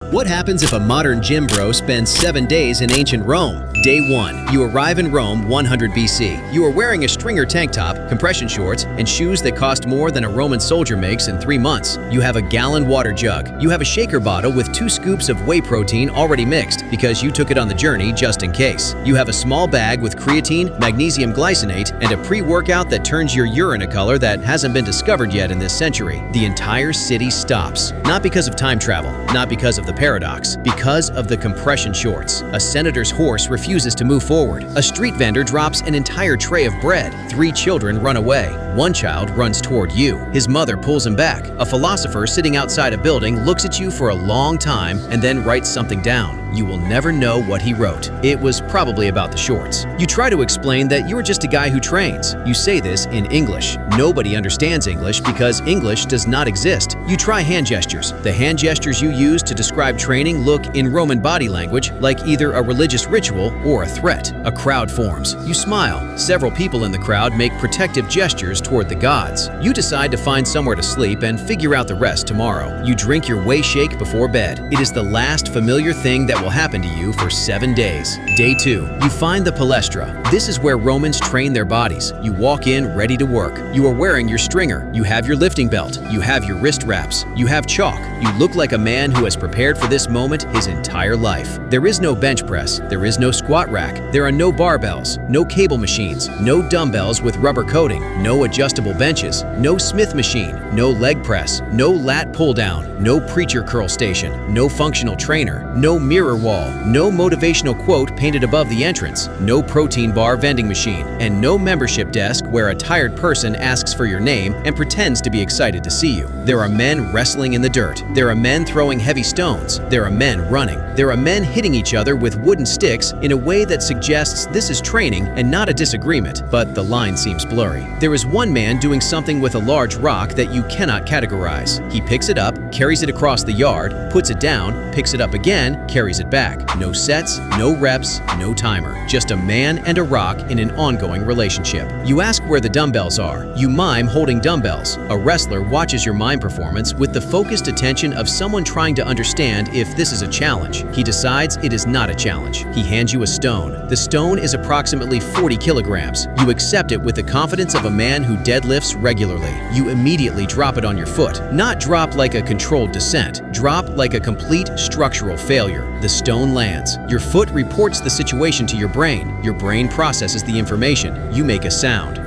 What happens if a modern gym bro spends 7 days in ancient Rome? Day 1. You arrive in Rome 100 BC. You are wearing a stringer tank top, compression shorts, and shoes that cost more than a Roman soldier makes in 3 months. You have a gallon water jug. You have a shaker bottle with 2 scoops of whey protein already mixed because you took it on the journey just in case. You have a small bag with creatine, magnesium glycinate, and a pre-workout that turns your urine a color that hasn't been discovered yet in this century. The entire city stops. Not because of time travel, not because of the paradox, because of the compression shorts. A senator's horse refuses to move forward. A street vendor drops an entire tray of bread. 3 children run away. 1 child runs toward you. His mother pulls him back. A philosopher sitting outside a building looks at you for a long time and then writes something down. You will never know what he wrote. It was probably about the shorts. You try to explain that you're just a guy who trains. You say this in English. Nobody understands English because English does not exist. You try hand gestures. The hand gestures you use to describe training look in Roman body language like either a religious ritual or a threat. A crowd forms. You smile. Several people in the crowd make protective gestures toward the gods. You decide to find somewhere to sleep and figure out the rest tomorrow. You drink your whey shake before bed. It is the last familiar thing that will happen to you for 7 days. Day 2. You find the palaestra. This is where Romans train their bodies. You walk in ready to work. You are wearing your stringer. You have your lifting belt. You have your wrist wraps. You have chalk. You look like a man who has prepared for this moment his entire life. There is no bench press. There is no squat rack. There are no barbells, no cable machines, no dumbbells with rubber coating, no adjustable benches, no Smith machine, no leg press, no lat pull down, no preacher curl station, no functional trainer, no mirror wall, no motivational quote painted above the entrance, no protein bar vending machine, and no membership desk where a tired person asks for your name and pretends to be excited to see you. There are men wrestling in the dirt. There are men throwing heavy stones. There are men running. There are men hitting each other with wooden sticks in a way that suggests this is training and not a disagreement, but the line seems blurry. There is one man doing something with a large rock that you cannot categorize. He picks it up, carries it across the yard, puts it down, picks it up again, carries it back. No sets, no reps, no timer. Just a man and a rock in an ongoing relationship. You ask where the dumbbells are. You mime holding dumbbells. A wrestler watches your mime performance with the focused attention of someone trying to understand if this is a challenge. He decides it is not a challenge. He hands you a stone. The stone is approximately 40 kilograms. You accept it with the confidence of a man who deadlifts regularly. You immediately drop it on your foot. Not drop like a controlled descent. Drop like a complete structural failure. The stone lands. Your foot reports the situation to your brain. Your brain processes the information. You make a sound.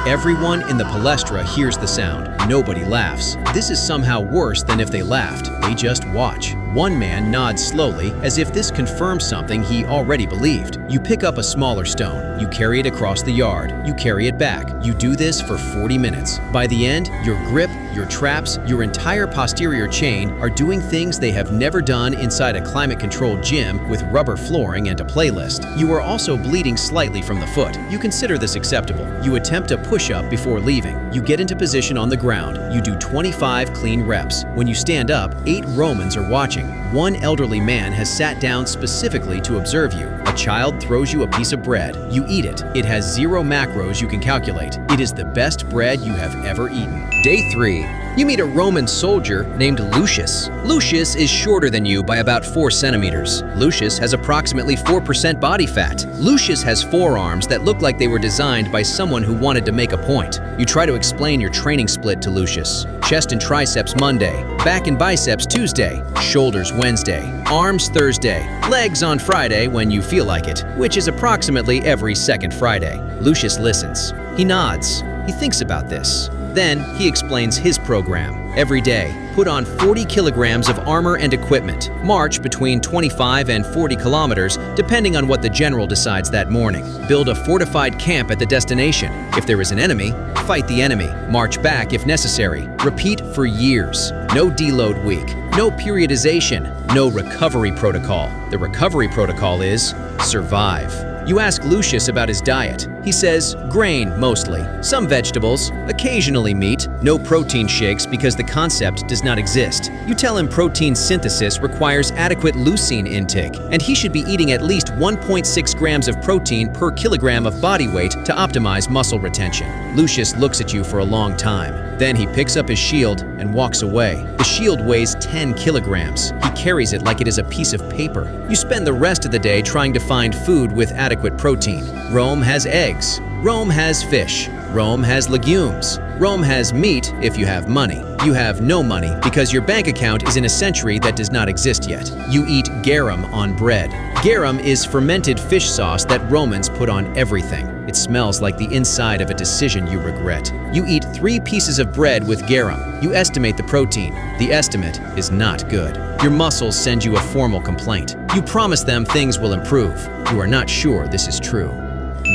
Everyone in the palaestra hears the sound. Nobody laughs. This is somehow worse than if they laughed. They just watch. One man nods slowly as if this confirms something he already believed. You pick up a smaller stone. You carry it across the yard. You carry it back. You do this for 40 minutes. By the end, your grip, your traps, your entire posterior chain are doing things they have never done inside a climate-controlled gym with rubber flooring and a playlist. You are also bleeding slightly from the foot. You consider this acceptable. You attempt a push-up before leaving. You get into position on the ground. You do 25 clean reps. When you stand up, 8 Romans are watching. One elderly man has sat down specifically to observe you. A child throws you a piece of bread. You eat it. It has 0 macros you can calculate. It is the best bread you have ever eaten. Day 3. You meet a Roman soldier named Lucius. Lucius is shorter than you by about 4 centimeters. Lucius has approximately 4% body fat. Lucius has forearms that look like they were designed by someone who wanted to make a point. You try to explain your training split to Lucius. Chest and triceps Monday, back and biceps Tuesday, shoulders Wednesday, arms Thursday, legs on Friday when you feel like it, which is approximately every second Friday. Lucius listens. He nods. He thinks about this. Then he explains his program. Every day, put on 40 kilograms of armor and equipment. March between 25 and 40 kilometers, depending on what the general decides that morning. Build a fortified camp at the destination. If there is an enemy, fight the enemy. March back if necessary. Repeat for years. No deload week. No periodization. No recovery protocol. The recovery protocol is survive. You ask Lucius about his diet. He says grain mostly, some vegetables, occasionally meat, no protein shakes because the concept does not exist. You tell him protein synthesis requires adequate leucine intake, and he should be eating at least 1.6 grams of protein per kilogram of body weight to optimize muscle retention. Lucius looks at you for a long time. Then he picks up his shield and walks away. The shield weighs 10 kilograms. He carries it like it is a piece of paper. You spend the rest of the day trying to find food with adequate protein. Rome has eggs. Rome has fish. Rome has legumes. Rome has meat if you have money. You have no money because your bank account is in a century that does not exist yet. You eat garum on bread. Garum is fermented fish sauce that Romans put on everything. It smells like the inside of a decision you regret. You eat 3 pieces of bread with garum. You estimate the protein. The estimate is not good. Your muscles send you a formal complaint. You promise them things will improve. You are not sure this is true.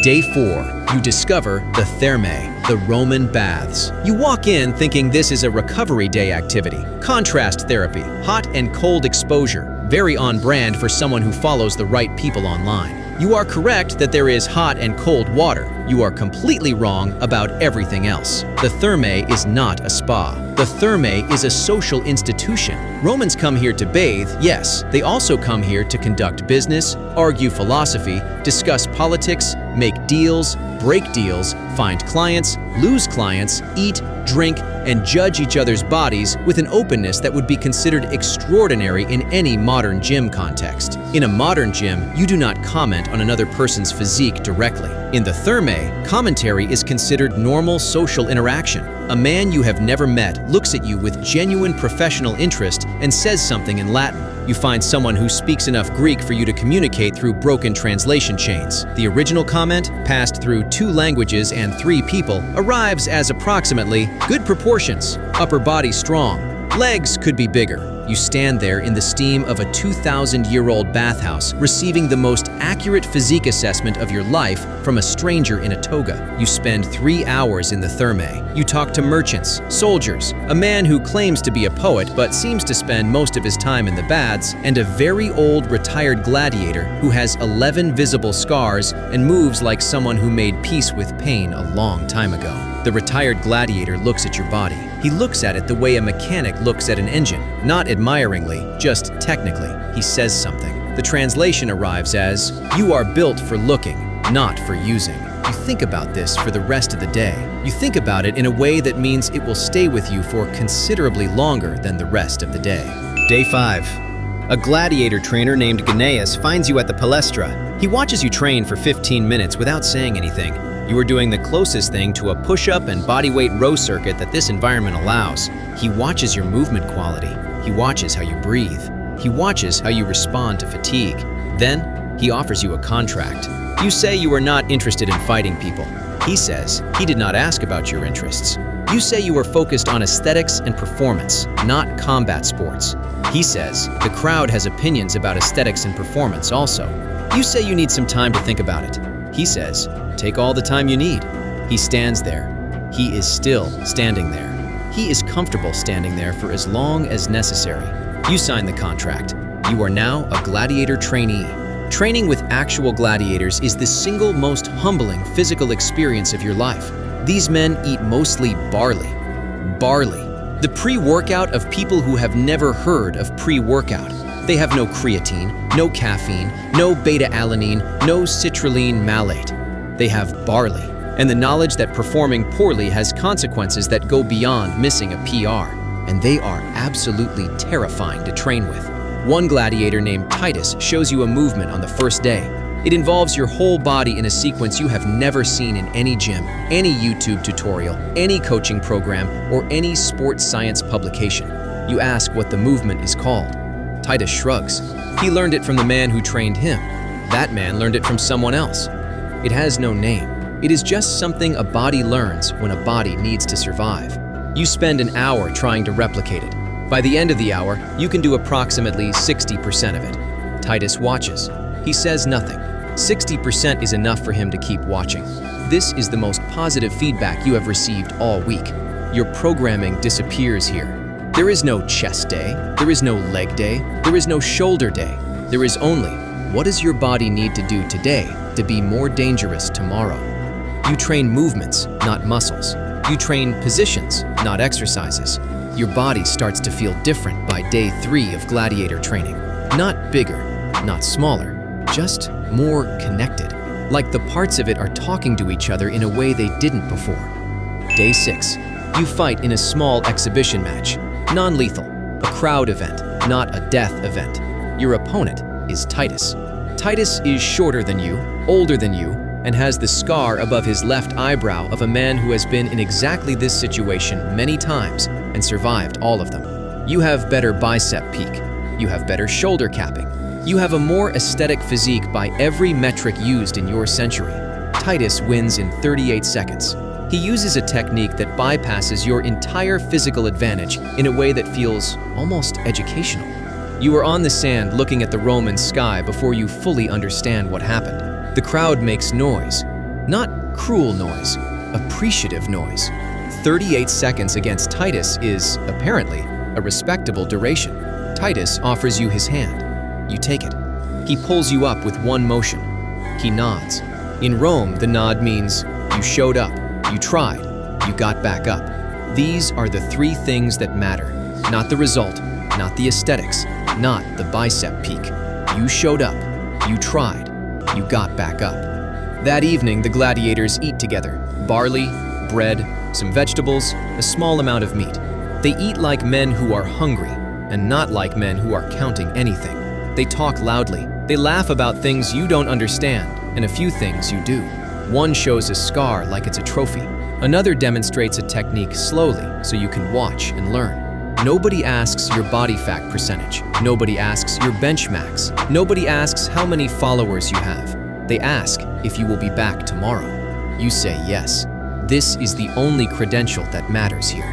Day 4, you discover the thermae, the Roman baths. You walk in thinking this is a recovery day activity. Contrast therapy, hot and cold exposure, very on brand for someone who follows the right people online. You are correct that there is hot and cold water. You are completely wrong about everything else. The thermae is not a spa. The thermae is a social institution. Romans come here to bathe, yes. They also come here to conduct business, argue philosophy, discuss politics, make deals, break deals, find clients, lose clients, eat, drink, and judge each other's bodies with an openness that would be considered extraordinary in any modern gym context. In a modern gym, you do not comment on another person's physique directly. In the thermae, commentary is considered normal social interaction. A man you have never met looks at you with genuine professional interest and says something in Latin. You find someone who speaks enough Greek for you to communicate through broken translation chains. The original comment, passed through 2 languages and 3 people, arrives as approximately good proportions, upper body strong, legs could be bigger. You stand there in the steam of a 2,000-year-old bathhouse, receiving the most accurate physique assessment of your life from a stranger in a toga. You spend 3 hours in the thermae. You talk to merchants, soldiers, a man who claims to be a poet but seems to spend most of his time in the baths, and a very old retired gladiator who has 11 visible scars and moves like someone who made peace with pain a long time ago. The retired gladiator looks at your body. He looks at it the way a mechanic looks at an engine, not admiringly, just technically. He says something. The translation arrives as, "You are built for looking, not for using." You think about this for the rest of the day. You think about it in a way that means it will stay with you for considerably longer than the rest of the day. Day 5. A gladiator trainer named Gnaeus finds you at the palaestra. He watches you train for 15 minutes without saying anything. You are doing the closest thing to a push-up and bodyweight row circuit that this environment allows. He watches your movement quality. He watches how you breathe. He watches how you respond to fatigue. Then, he offers you a contract. You say you are not interested in fighting people. He says he did not ask about your interests. You say you are focused on aesthetics and performance, not combat sports. He says the crowd has opinions about aesthetics and performance also. You say you need some time to think about it. He says, take all the time you need. He stands there. He is still standing there. He is comfortable standing there for as long as necessary. You sign the contract. You are now a gladiator trainee. Training with actual gladiators is the single most humbling physical experience of your life. These men eat mostly barley. Barley. The pre-workout of people who have never heard of pre-workout. They have no creatine, no caffeine, no beta-alanine, no citrulline malate. They have barley, and the knowledge that performing poorly has consequences that go beyond missing a PR, and they are absolutely terrifying to train with. One gladiator named Titus shows you a movement on the first day. It involves your whole body in a sequence you have never seen in any gym, any YouTube tutorial, any coaching program, or any sports science publication. You ask what the movement is called. Titus shrugs. He learned it from the man who trained him. That man learned it from someone else. It has no name. It is just something a body learns when a body needs to survive. You spend an hour trying to replicate it. By the end of the hour, you can do approximately 60% of it. Titus watches. He says nothing. 60% is enough for him to keep watching. This is the most positive feedback you have received all week. Your programming disappears here. There is no chest day. There is no leg day. There is no shoulder day. There is only, what does your body need to do today to be more dangerous tomorrow? You train movements, not muscles. You train positions, not exercises. Your body starts to feel different by day 3 of gladiator training. Not bigger, not smaller, just more connected. Like the parts of it are talking to each other in a way they didn't before. Day 6. You fight in a small exhibition match. Non-lethal, a crowd event, not a death event. Your opponent is Titus. Titus is shorter than you, older than you, and has the scar above his left eyebrow of a man who has been in exactly this situation many times and survived all of them. You have better bicep peak. You have better shoulder capping. You have a more aesthetic physique by every metric used in your century. Titus wins in 38 seconds. He uses a technique that bypasses your entire physical advantage in a way that feels almost educational. You are on the sand looking at the Roman sky before you fully understand what happened. The crowd makes noise. Not cruel noise, appreciative noise. 38 seconds against Titus is, apparently, a respectable duration. Titus offers you his hand. You take it. He pulls you up with one motion. He nods. In Rome, the nod means you showed up, you tried, you got back up. These are the 3 things that matter. Not the result, not the aesthetics, not the bicep peak. You showed up, you tried, you got back up. That evening, the gladiators eat together. Barley, bread, some vegetables, a small amount of meat. They eat like men who are hungry, and not like men who are counting anything. They talk loudly. They laugh about things you don't understand, and a few things you do. One shows a scar like it's a trophy. Another demonstrates a technique slowly so you can watch and learn. Nobody asks your body fat percentage. Nobody asks your bench max. Nobody asks how many followers you have. They ask if you will be back tomorrow. You say yes. This is the only credential that matters here.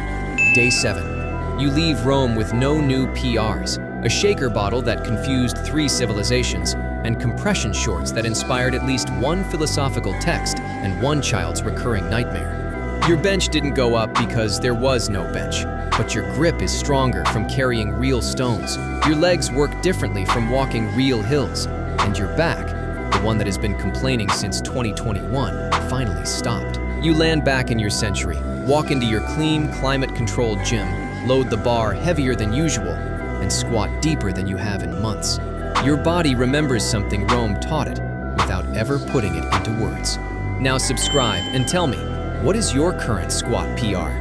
Day 7. You leave Rome with no new PRs, a shaker bottle that confused 3 civilizations, and compression shorts that inspired at least 1 philosophical text and 1 child's recurring nightmare. Your bench didn't go up because there was no bench, but your grip is stronger from carrying real stones. Your legs work differently from walking real hills, and your back, the one that has been complaining since 2021, finally stopped. You land back in your century, walk into your clean, climate-controlled gym, load the bar heavier than usual, and squat deeper than you have in months. Your body remembers something Rome taught it without ever putting it into words. Now subscribe and tell me, what is your current squat PR?